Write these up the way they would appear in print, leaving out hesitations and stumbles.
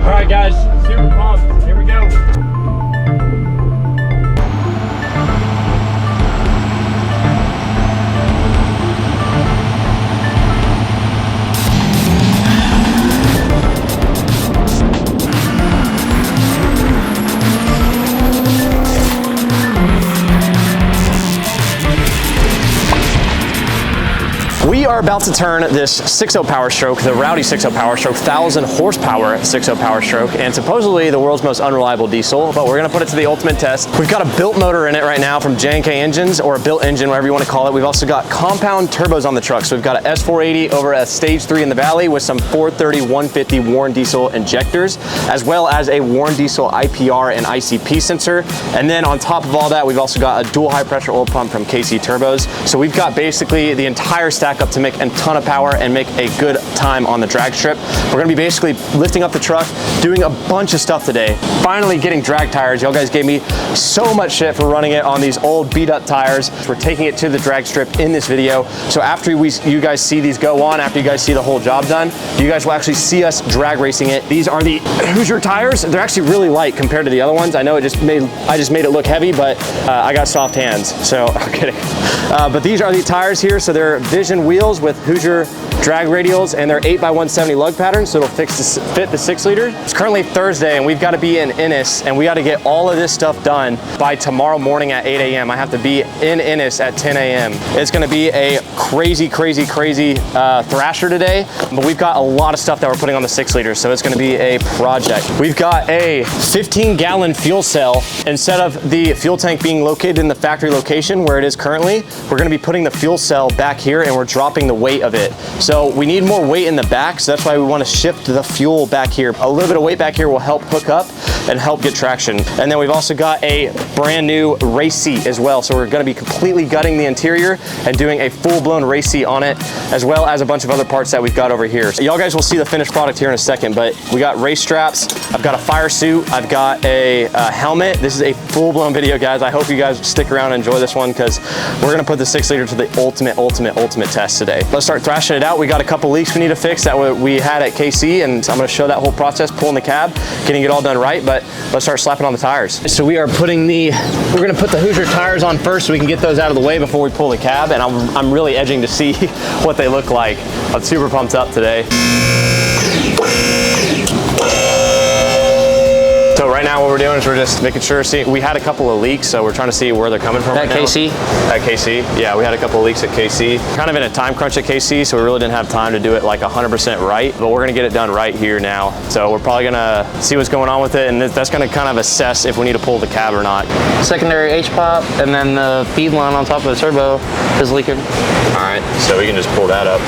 All right, guys, super pumped. Here we go. We are about to turn this 6.0 Powerstroke, the rowdy 6.0 Powerstroke, 1000 horsepower 6.0 Powerstroke, and supposedly the world's most unreliable diesel, but we're gonna put it to the ultimate test. We've got a built motor in it right now from J&K Engines, or a built engine, whatever you wanna call it. We've also got compound turbos on the truck. So we've got a S480 over a stage 3 in the valley with some 430, 150 Warren diesel injectors, as well as a Warren diesel IPR and ICP sensor. And then on top of all that, we've also got a dual high pressure oil pump from KC Turbos. So we've got basically the entire stack up to make a ton of power and make a good time on the drag strip. We're gonna be basically lifting up the truck, doing a bunch of stuff today. Finally getting drag tires. Y'all guys gave me so much shit for running it on these old beat up tires. We're taking it to the drag strip in this video. So after you guys see these go on, after you guys see the whole job done, you guys will actually see us drag racing it. These are the Hoosier tires. They're actually really light compared to the other ones. I know I just made it look heavy, but I got soft hands, so I'm kidding. But these are the tires here. So they're Vision wheels with Hoosier drag radials, and they're 8x170 lug patterns, so it'll fit the 6 liter. It's currently Thursday, and we've got to be in Ennis, and we got to get all of this stuff done by tomorrow morning at 8 a.m. I have to be in Ennis at 10 a.m. It's going to be a crazy thrasher today, but we've got a lot of stuff that we're putting on the 6 liters, so it's going to be a project. We've got a 15-gallon fuel cell. Instead of the fuel tank being located in the factory location where it is currently, we're going to be putting the fuel cell back here, and we're dropping the weight of it. So we need more weight in the back, so that's why we want to shift the fuel back here. A little bit of weight back here will help hook up and help get traction. And then we've also got a brand new race seat as well. So we're going to be completely gutting the interior and doing a full-blown race seat on it, as well as a bunch of other parts that we've got over here. So y'all guys will see the finished product here in a second, but we got race straps, I've got a fire suit, I've got a helmet. This is a full-blown video, guys. I hope you guys stick around and enjoy this one, because we're going to put the 6 liter to the ultimate test today. Let's start thrashing it out. We got a couple leaks we need to fix that we had at KC, and I'm going to show that whole process, pulling the cab, getting it all done right, but let's start slapping on the tires. So we're going to put the Hoosier tires on first so we can get those out of the way before we pull the cab, and I'm really edging to see what they look like. I'm super pumped up today. So right now what we're doing is we're just making sure, we had a couple of leaks, so we're trying to see where they're coming from. At KC? At KC, yeah, we had a couple of leaks at KC. Kind of in a time crunch at KC, so we really didn't have time to do it like 100% right, but we're gonna get it done right here now. So we're probably gonna see what's going on with it, and that's gonna kind of assess if we need to pull the cab or not. Secondary H-pop, and then the feed line on top of the turbo is leaking. All right, so we can just pull that up.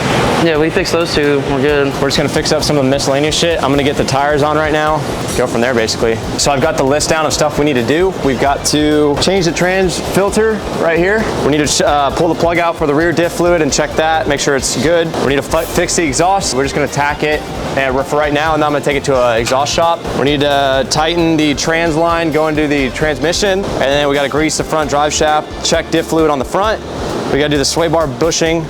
Yeah, we fixed those two, we're good. We're just gonna fix up some of the miscellaneous shit. I'm gonna get the tires on right now, go from there basically. So I've got the list down of stuff we need to do. We've got to change the trans filter right here. We need to pull the plug out for the rear diff fluid and check that, make sure it's good. We need to fix the exhaust. We're just gonna tack it and for right now, and then I'm gonna take it to an exhaust shop. We need to tighten the trans line going to the transmission, and then we gotta grease the front drive shaft, check diff fluid on the front. We gotta do the sway bar bushing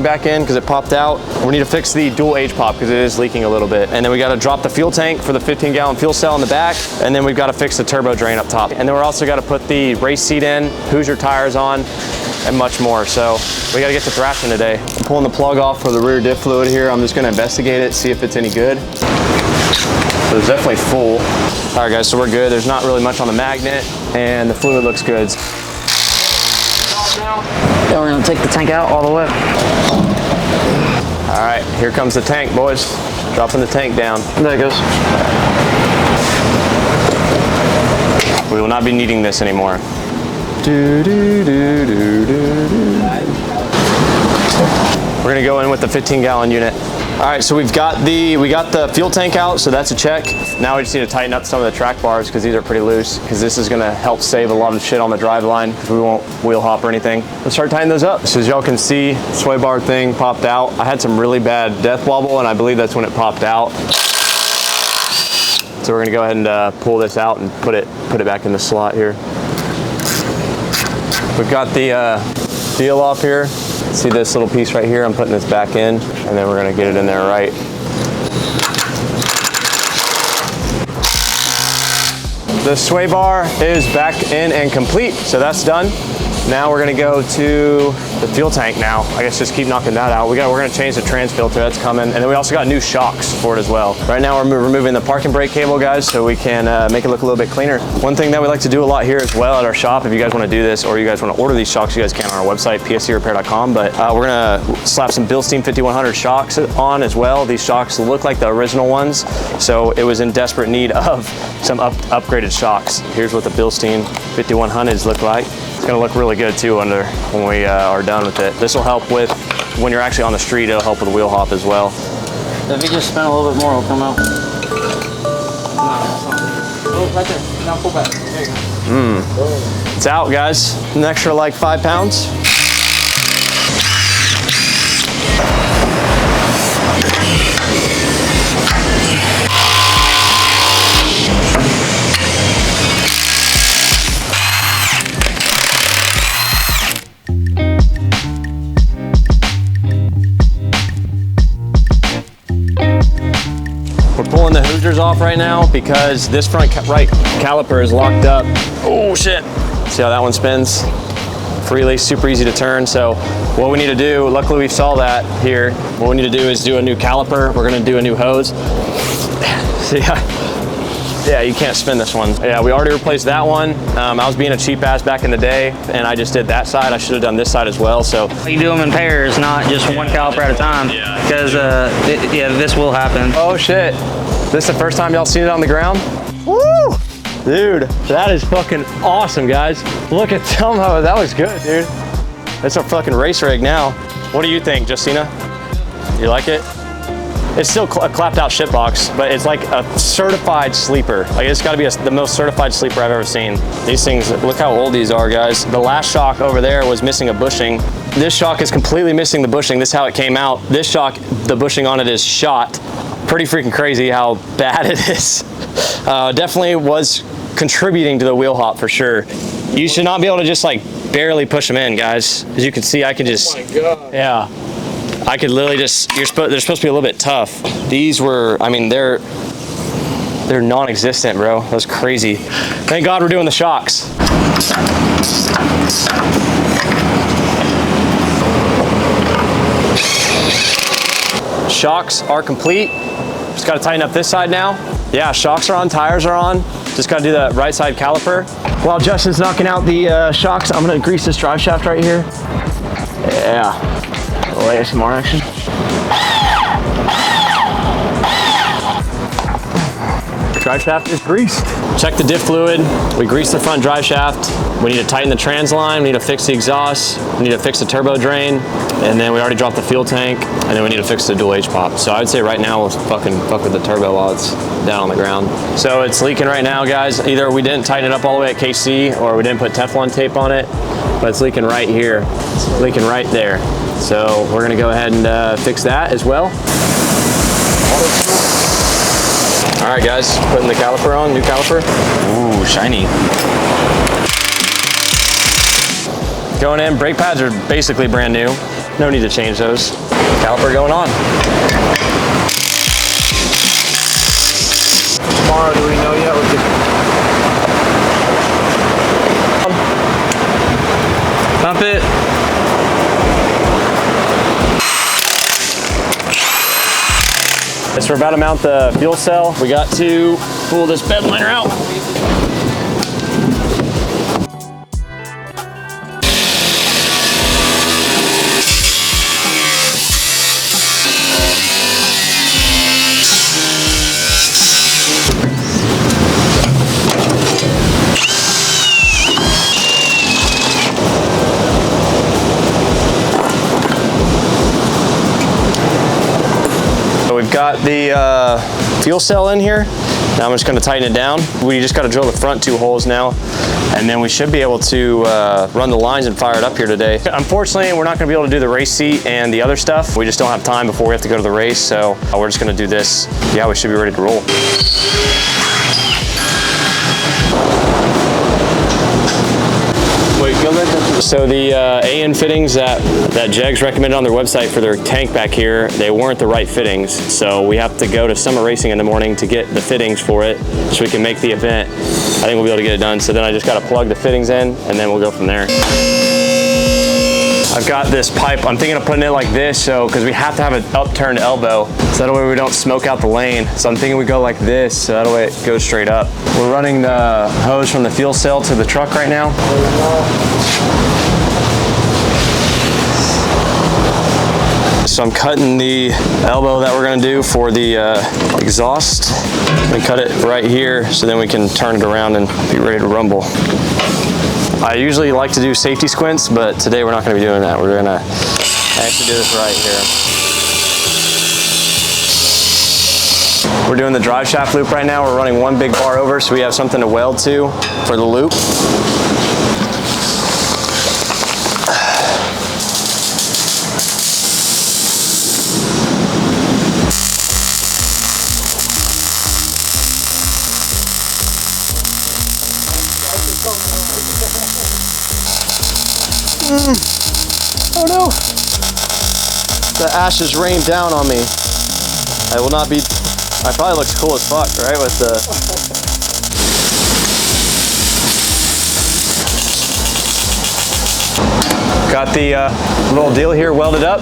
back in because it popped out. We need to fix the dual H-pop because it is leaking a little bit. And then we gotta drop the fuel tank for the 15-gallon fuel cell in the back. And then we've gotta fix the turbo drain up top. And then we're also gotta put the race seat in, Hoosier tires on, and much more. So we gotta get to thrashing today. I'm pulling the plug off for the rear diff fluid here. I'm just gonna investigate it, see if it's any good. So it's definitely full. All right guys, so we're good. There's not really much on the magnet, and the fluid looks good. Yeah, we're gonna take the tank out all the way. All right, here comes the tank, boys. Dropping the tank down. There it goes. We will not be needing this anymore. We're gonna go in with the 15-gallon unit. All right, so we got the fuel tank out, so that's a check. Now we just need to tighten up some of the track bars because these are pretty loose, because this is gonna help save a lot of shit on the drive line because we won't wheel hop or anything. Let's start tightening those up. So as y'all can see, sway bar thing popped out. I had some really bad death wobble, and I believe that's when it popped out. So we're gonna go ahead and pull this out and put it back in the slot here. We've got the seal off here. See this little piece right here? I'm putting this back in, and then we're gonna get it in there right. The sway bar is back in and complete, so that's done. Now we're gonna go to the fuel tank now. I guess just keep knocking that out. We're gonna change the trans filter, that's coming. And then we also got new shocks for it as well. Right now we're removing the parking brake cable, guys, so we can make it look a little bit cleaner. One thing that we like to do a lot here as well at our shop, if you guys wanna do this or you guys wanna order these shocks, you guys can on our website, pscrepair.com. But we're gonna slap some Bilstein 5100 shocks on as well. These shocks look like the original ones, so it was in desperate need of some upgraded shocks. Here's what the Bilstein 5100s look like. It's gonna look really good too when we are done with it. This will help with, when you're actually on the street, it'll help with wheel hop as well. If you just spin a little bit more, it'll come out. No, that's not good. Oh, right there. Now pull back. There you go. It's out, guys. An extra like 5 pounds. We're pulling the Hoosiers off right now because this front right caliper is locked up. Oh shit. See how that one spins? Freely, super easy to turn. So what we need to do, luckily we saw that here. What we need to do is do a new caliper. We're gonna do a new hose. See, yeah, you can't spin this one. Yeah, we already replaced that one. I was being a cheap ass back in the day and I just did that side. I should have done this side as well, so. You do them in pairs, not just one caliper at a time. Yeah. Because, yeah, this will happen. Oh shit. This is the first time y'all seen it on the ground? Woo! Dude, that is fucking awesome, guys. Look at Telmo, that looks good, dude. It's a fucking race rig now. What do you think, Justina? You like it? It's still a clapped out shit box, but it's like a certified sleeper. Like it's gotta be the most certified sleeper I've ever seen. These things, look how old these are, guys. The last shock over there was missing a bushing. This shock is completely missing the bushing. This is how it came out. This shock, the bushing on it is shot. Pretty freaking crazy how bad it is. Definitely was contributing to the wheel hop for sure. You should not be able to just like barely push them in, guys. As you can see, I can just, oh my God. Yeah. I could literally just, they're supposed to be a little bit tough. These were, I mean, they're non-existent, bro. That was crazy. Thank God we're doing the shocks. Shocks are complete. Just gotta tighten up this side now. Yeah, shocks are on, tires are on. Just gotta do the right side caliper. While Justin's knocking out the shocks, I'm gonna grease this drive shaft right here. Yeah, a little ASMR action. Drive shaft is greased. Check the diff fluid. We greased the front drive shaft. We need to tighten the trans line. We need to fix the exhaust. We need to fix the turbo drain. And then we already dropped the fuel tank. And then we need to fix the dual H pop. So I would say right now we'll fuck with the turbo while it's down on the ground. So it's leaking right now, guys. Either we didn't tighten it up all the way at KC or we didn't put Teflon tape on it, but it's leaking right here. It's leaking right there. So we're gonna go ahead and fix that as well. All right, guys, putting the caliper on, new caliper. Ooh, shiny. Going in, brake pads are basically brand new. No need to change those. Caliper going on. Tomorrow, do we know yet? Pump it. So we're about to mount the fuel cell. We got to pull this bed liner out. We've got the fuel cell in here. Now I'm just going to tighten it down. We just got to drill the front 2 holes now, and then we should be able to run the lines and fire it up here today. Unfortunately, we're not going to be able to do the race seat and the other stuff. We just don't have time before we have to go to the race, so we're just going to do this. Yeah, we should be ready to roll. So the AN fittings that Jegs recommended on their website for their tank back here, they weren't the right fittings. So we have to go to Summit Racing in the morning to get the fittings for it so we can make the event. think we'll be able to get it done. So then I just got to plug the fittings in, and then we'll go from there. I've got this pipe, I'm thinking of putting it like this, so, because we have to have an upturned elbow, so that way we don't smoke out the lane. So I'm thinking we go like this, so that way it goes straight up. We're running the hose from the fuel cell to the truck right now. So I'm cutting the elbow that we're gonna do for the exhaust. We cut it right here, so then we can turn it around and be ready to rumble. I usually like to do safety squints, but today we're not gonna be doing that. We're gonna actually do this right here. We're doing the drive shaft loop right now. We're running one big bar over, so we have something to weld to for the loop. Oh no! The ashes rained down on me. I will not be. I probably looks cool as fuck, right? With the. Got the little deal here welded up.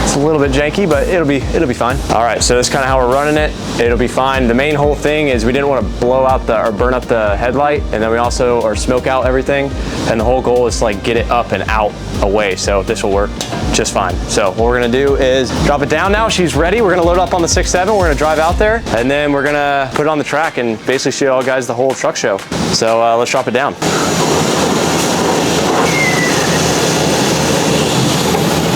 It's a little bit janky, but it'll be fine. All right, so that's kind of how we're running it. It'll be fine. The main whole thing is we didn't want to blow out or burn up the headlight, and then we also, or smoke out everything. And the whole goal is to like get it up and out away. So this will work just fine. So what we're gonna do is drop it down now. She's ready. We're gonna load up on the 6.7. We're gonna drive out there, and then we're gonna put it on the track and basically show you guys the whole truck show. So let's drop it down.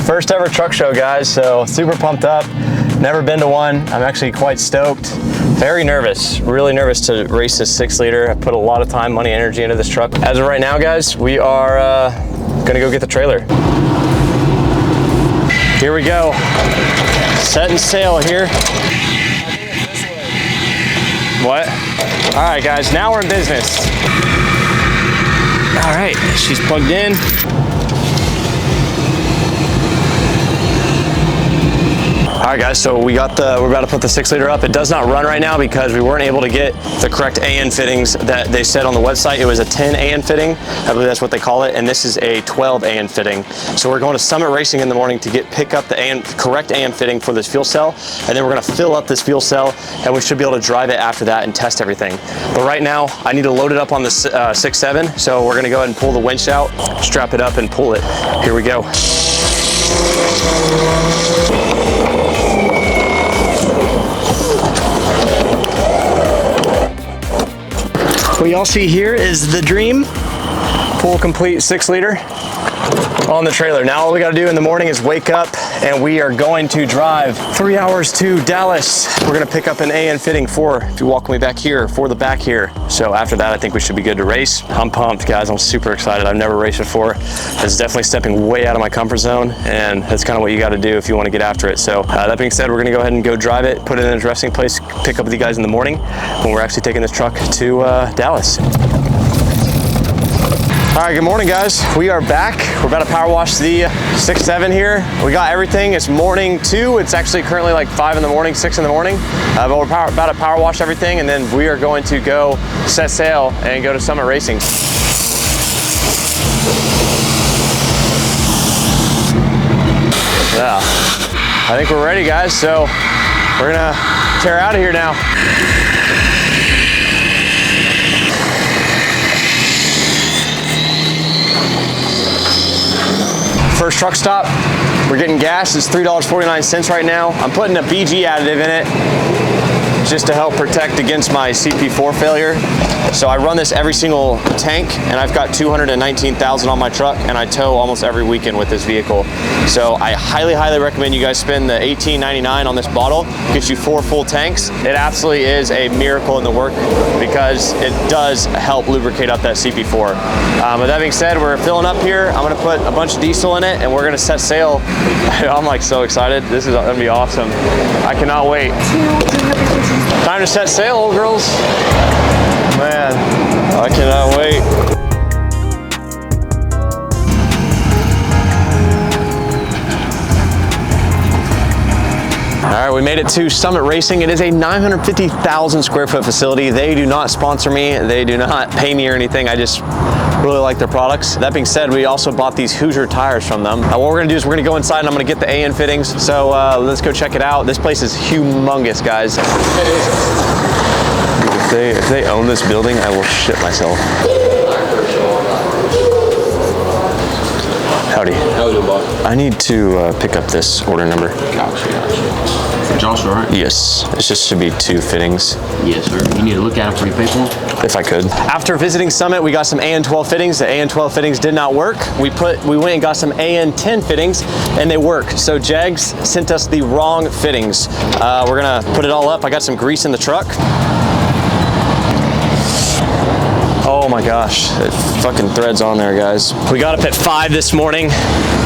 First ever truck show, guys, so super pumped up. Never been to one. I'm actually quite stoked. Very nervous, really nervous to race this 6-liter. I put a lot of time, money, energy into this truck. As of right now, guys, we are gonna go get the trailer. Here we go. Setting sail here. What? All right, guys, now we're in business. All right, she's plugged in. All right, guys, so we're about to put the 6-liter up. It does not run right now because we weren't able to get the correct AN fittings that they said on the website. It was a 10 AN fitting, I believe that's what they call it, and this is a 12 AN fitting. So we're going to Summit Racing in the morning to pick up the correct AN fitting for this fuel cell, and then we're gonna fill up this fuel cell, and we should be able to drive it after that and test everything. But right now, I need to load it up on the 6.7, so we're gonna go ahead and pull the winch out, strap it up, and pull it. Here we go. What y'all see here is the dream. Full complete 6-liter on the trailer. Now all we gotta do in the morning is wake up, and we are going to drive 3 hours to Dallas. We're gonna pick up an AN fitting if you walk me back here, for the back here. So after that, I think we should be good to race. I'm pumped, guys. I'm super excited. I've never raced before. It's definitely stepping way out of my comfort zone, and that's kind of what you gotta do if you wanna get after it. So that being said, we're gonna go ahead and go drive it, put it in its resting place, pick up with you guys in the morning when we're actually taking this truck to Dallas. All right, good morning, guys. We are back. We're about to power wash the 6.7 here. We got everything. It's morning 2. It's actually currently like 5 in the morning, 6 in the morning. But we're about to power wash everything, and then we are going to go set sail and go to Summit Racing. Yeah, I think we're ready, guys. So we're gonna tear out of here now. First truck stop, we're getting gas. It's $3.49 right now. I'm putting a BG additive in it just to help protect against my CP4 failure. So I run this every single tank, and I've got 219,000 on my truck, and I tow almost every weekend with this vehicle. So I highly, highly recommend you guys spend the $18.99 on this bottle. Gets you 4 full tanks. It absolutely is a miracle in the work because it does help lubricate up that CP4. But that being said, we're filling up here. I'm gonna put a bunch of diesel in it, and we're gonna set sail. I'm like so excited. This is gonna be awesome. I cannot wait. Time to set sail, old girls. Man, I cannot wait. All right, we made it to Summit Racing. It is a 950,000 square foot facility. They do not sponsor me. They do not pay me or anything. I just really like their products. That being said, we also bought these Hoosier tires from them. What we're gonna do is we're gonna go inside and I'm gonna get the AN fittings. So let's go check it out. This place is humongous, guys. If they own this building, I will shit myself. Howdy. Howdy, boss. I need to pick up this order number. Gotcha. Joshua, right? Yes, it just should be 2 fittings. Yes, sir. You need to look at them before you pay for them? If I could. After visiting Summit, we got some AN12 fittings. The AN12 fittings did not work. We went and got some AN10 fittings and they work. So Jags sent us the wrong fittings. We're gonna put it all up. I got some grease in the truck. Oh my gosh, it fucking threads on there, guys. We got up at 5 this morning.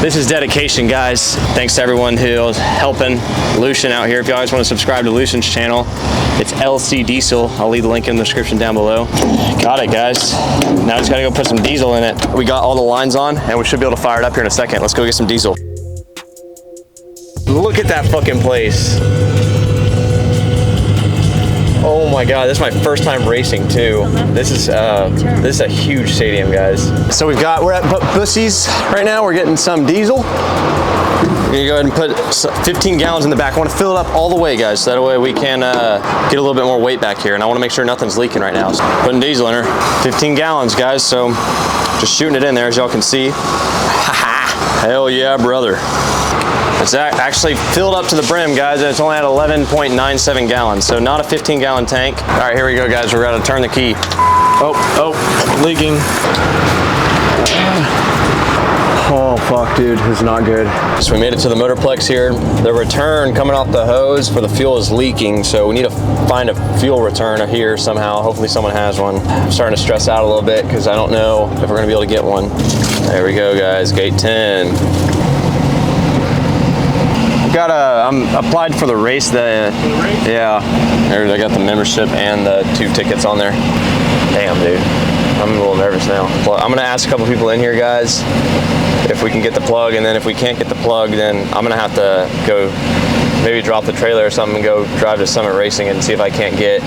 This is dedication, guys. Thanks to everyone who's helping Lucian out here. If you guys want to subscribe to Lucian's channel, it's LC Diesel. I'll leave the link in the description down below. Got it, guys. Now just gotta go put some diesel in it. We got all the lines on and we should be able to fire it up here in a second. Let's go get some diesel. Look at that fucking place. Oh my God, this is my first time racing too. This is a huge stadium, guys. So we're at Bussy's right now. We're getting some diesel. We're gonna go ahead and put 15 gallons in the back. I wanna fill it up all the way, guys, so that way we can get a little bit more weight back here. And I wanna make sure nothing's leaking right now. So putting diesel in her, 15 gallons, guys. So just shooting it in there, as y'all can see. Hell yeah, brother. It's actually filled up to the brim, guys, and it's only at 11.97 gallons, so not a 15-gallon tank. All right, here we go, guys. We're gonna turn the key. Oh, leaking. Oh, fuck, dude, this is not good. So we made it to the motorplex here. The return coming off the hose for the fuel is leaking, so we need to find a fuel return here somehow. Hopefully someone has one. I'm starting to stress out a little bit because I don't know if we're gonna be able to get one. There we go, guys, gate 10. I'm applied for the race. Yeah, there I got the membership and the 2 tickets on there. Damn, dude, I'm a little nervous now. Well, I'm gonna ask a couple people in here, guys, if we can get the plug, and then if we can't get the plug, then I'm gonna have to go maybe drop the trailer or something and go drive to Summit Racing and see if I can't get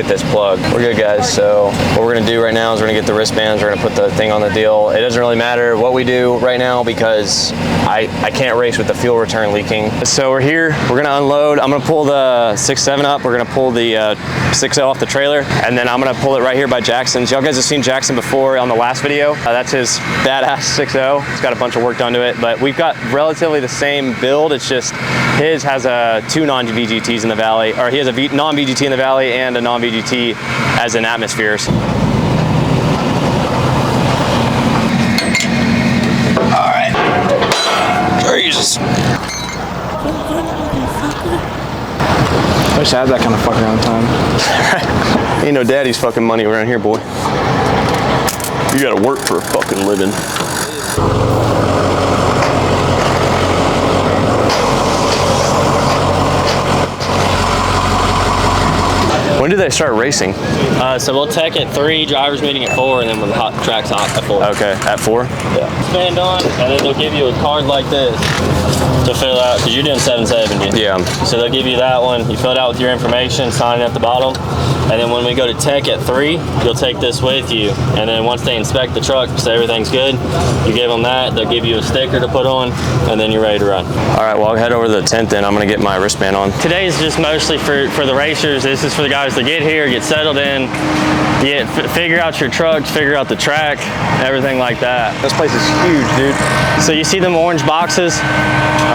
this plug. We're good, guys. So what we're gonna do right now is we're gonna get the wristbands, we're gonna put the thing on the deal. It doesn't really matter what we do right now because I can't race with the fuel return leaking. So we're here, we're gonna unload. I'm gonna pull the 6.7 up, we're gonna pull the 6.0 off the trailer, and then I'm gonna pull it right here by Jackson's. Y'all guys have seen Jackson before on the last video. That's his badass 6.0. It's got a bunch of work done to it, but we've got relatively the same build. It's just his has 2 non-VGTs in the Valley, or he has a non-VGT in the Valley and a non-VGT as in atmospheres. All right. Jesus. I wish I had that kind of fucking around time. Ain't no daddy's fucking money around here, boy. You gotta work for a fucking living. When did they start racing? So we'll tech at 3, drivers meeting at 4, and then when the track's hot at 4. Okay, at 4? Yeah. Spend on, and then they'll give you a card like this to fill out, because you're doing 770. Yeah. So they'll give you that one. You fill it out with your information, sign it at the bottom. And then when we go to tech at 3, you'll take this with you. And then once they inspect the truck, say everything's good, you give them that. They'll give you a sticker to put on, and then you're ready to run. All right, well, I'll head over to the tent then. I'm gonna get my wristband on. Today's just mostly for the racers. This is for the guys to get here, get settled in, figure out your trucks, figure out the track, everything like that. This place is huge, dude. So you see them orange boxes?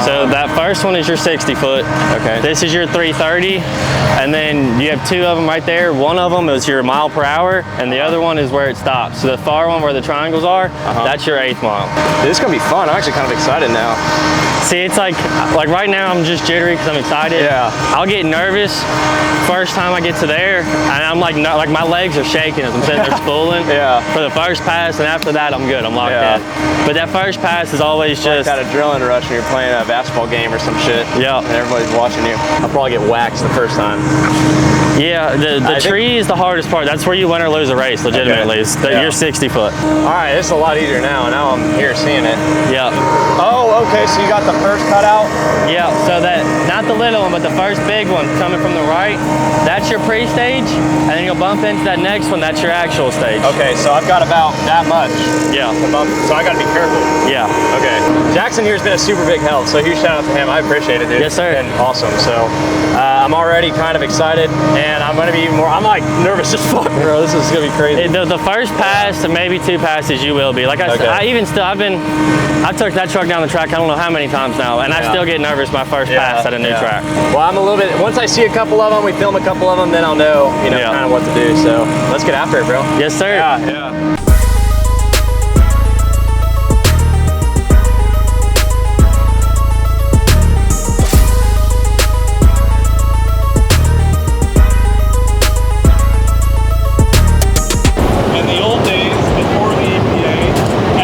So that first one is your 60 foot. Okay. This is your 330. And then you have 2 of them right there. One of them is your mile per hour, and the other one is where it stops. So the far one where the triangles are, that's your 8th mile. This is gonna be fun. I'm actually kind of excited now. See, it's like right now I'm just jittery because I'm excited. Yeah. I'll get nervous first time I get to there, and I'm like my legs are shaking as I'm sitting there spooling. Yeah. For the first pass, and after that I'm good. I'm locked in. But that first pass is always just like that adrenaline rush when you're playing a basketball game or some shit. Yeah. And everybody's watching you. I'll probably get waxed the first time. Yeah, the tree is the hardest part. That's where you win or lose a race, legitimately. Okay. You're 60 foot. All right, this is a lot easier now. Now I'm here seeing it. Yeah. Oh, okay, so you got the first cutout? Yeah, so that, not the little one, but the first big one coming from the right, that's your pre-stage, and then you'll bump into that next one, that's your actual stage. Okay, so I've got about that much. Yeah. To bump, so I gotta be careful. Yeah. Okay. Jackson here's been a super big help, so huge shout out to him. I appreciate it, dude. Yes, sir. It's been awesome. So I'm already kind of excited, and I'm gonna be even more, I'm like nervous as fuck, bro. This is gonna be crazy. The first pass, and maybe 2 passes, you will be. Like I said, I took that truck down the track I don't know how many times now, and I still get nervous my first pass at a new track. Well, I'm a little bit, once I see a couple of them, we film a couple of them, then I'll know, kind of what to do. So let's get after it, bro. Yes, sir. Yeah. In the old days, before the EPA,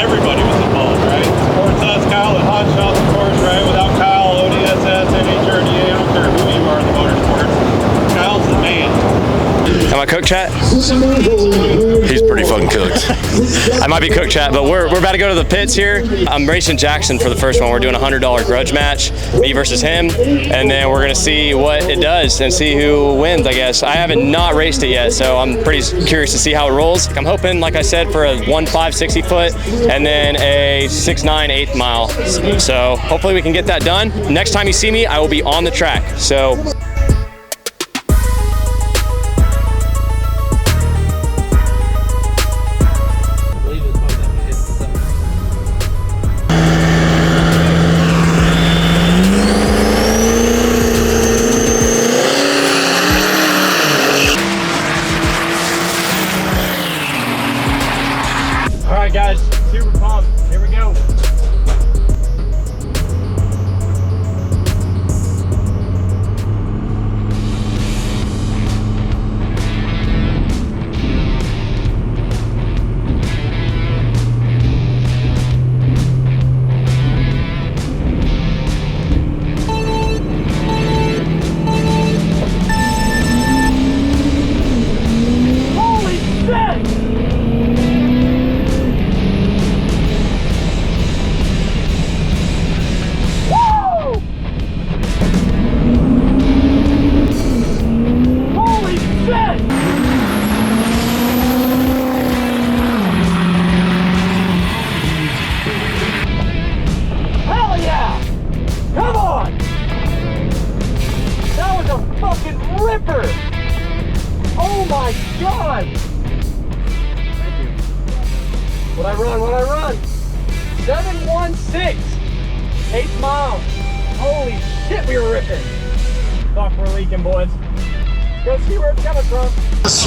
everybody was involved, right? Sports us, Kyle, and Hot Shots, of course, right? Without Kyle, ODSS, NHRDA, I don't care who you are in the motorsports. Kyle's the man. Am I cooked, chat? He's pretty fucking cooked. I might be cooked, chat, but we're about to go to the pits here. I'm racing Jackson for the first one. We're doing a $100 grudge match, me versus him, and then we're gonna see what it does and see who wins, I guess. I haven't not raced it yet, so I'm pretty curious to see how it rolls. I'm hoping, like I said, for a 1.5 60 foot and then a 6.9 8 mile. So hopefully we can get that done. Next time you see me, I will be on the track. So. All right, guys, super pumped. Here we go. Holy shit! Holy shit! Hell yeah! Come on! That was a fucking ripper! Oh my god! Thank you. What'd I run? 716! 8 miles. Holy shit, we were ripping. Fuck, we're leaking, boys. Go see where it's coming from.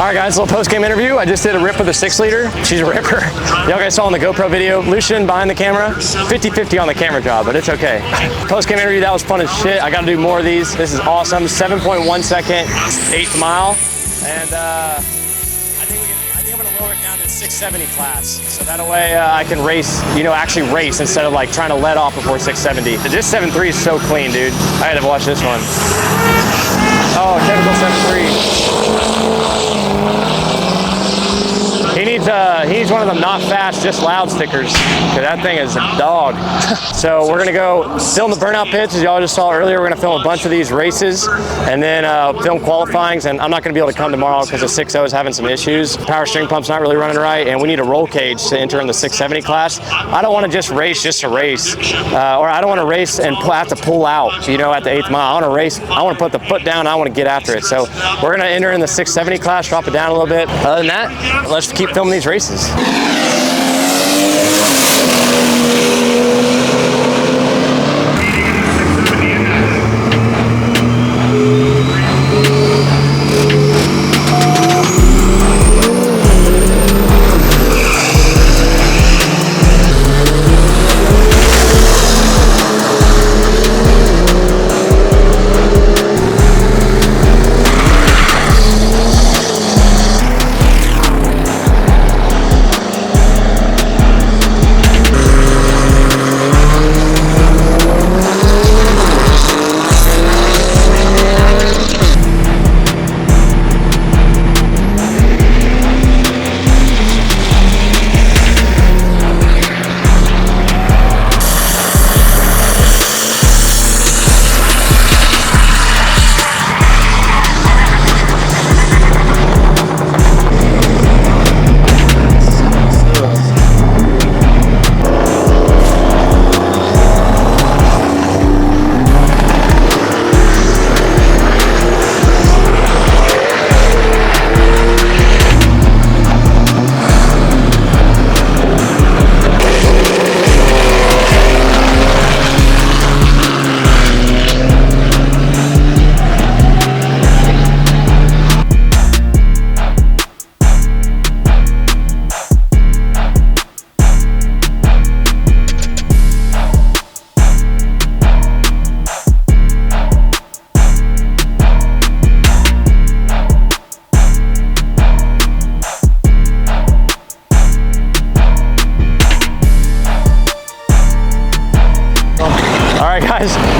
All right, guys, little post-game interview. I just did a rip with a 6-liter. She's a ripper. Y'all guys saw in the GoPro video, Lucian behind the camera, 50-50 on the camera job, but it's okay. Post-game interview, that was fun as shit. I gotta do more of these. This is awesome. 7.1 second, 8th mile. And I think I'm gonna lower it down to the 670 class. So that way I can race, actually race instead of like trying to let off before 670. This 7.3 is so clean, dude. I had to watch this one. Oh, typical 7.3. He needs one of them not fast, just loud stickers, because that thing is a dog. So we're gonna go film the Burnout pits, as y'all just saw earlier. We're gonna film a bunch of these races, and then film qualifyings. And I'm not gonna be able to come tomorrow because the 6.0 is having some issues. Power steering pump's not really running right, and we need a roll cage to enter in the 670 class. I don't want to just race to race, or I don't want to race and have to pull out, at the 8th mile. I want to race. I want to put the foot down. I want to get after it. So we're gonna enter in the 670 class, drop it down a little bit. Other than that, let's keep filming these races.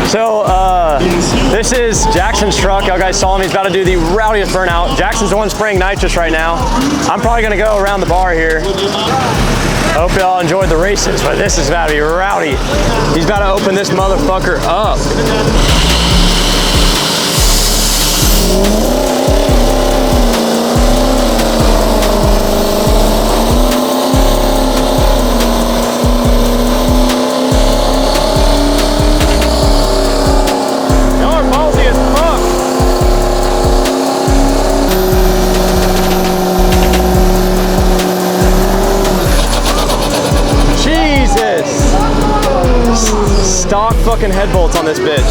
So this is Jackson's truck. Y'all guys saw him. He's about to do the rowdiest burnout. Jackson's the one spraying nitrous right now. I'm probably gonna go around the bar here. Hope y'all enjoyed the races, but this is about to be rowdy. He's about to open this motherfucker up. Stock fucking head bolts on this bitch.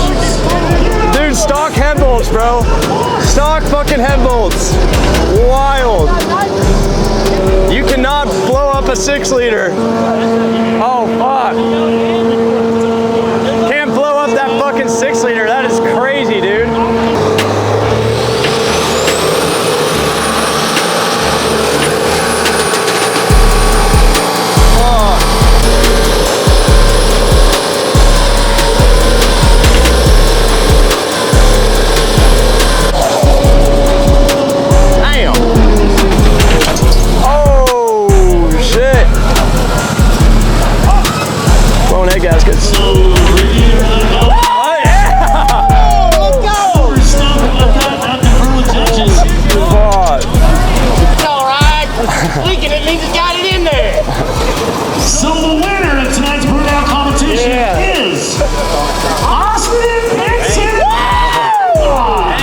Dude, stock head bolts, bro. Stock fucking head bolts. Wild. You cannot blow up a 6-liter. Oh, fuck. Can't blow up that fucking 6-liter. That is crazy, dude. Gaskets. Oh, yeah! Let's go! It's all right. Leaking, it means it's got it in there. So the winner of tonight's burnout competition is Austin Vincent.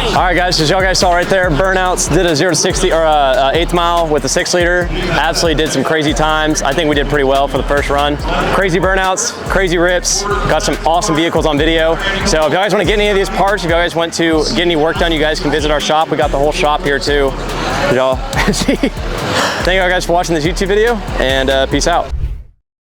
All right, guys, as y'all guys saw right there, Burnouts did a 0 to 60 or 8th mile with a 6-liter. Absolutely did some crazy times. I think we did pretty well for the first run. Crazy burnouts, crazy rips. Got some awesome vehicles on video. So if you guys want to get any of these parts, if you guys want to get any work done, you guys can visit our shop. We got the whole shop here too. Y'all see. Thank you guys for watching this YouTube video, and peace out.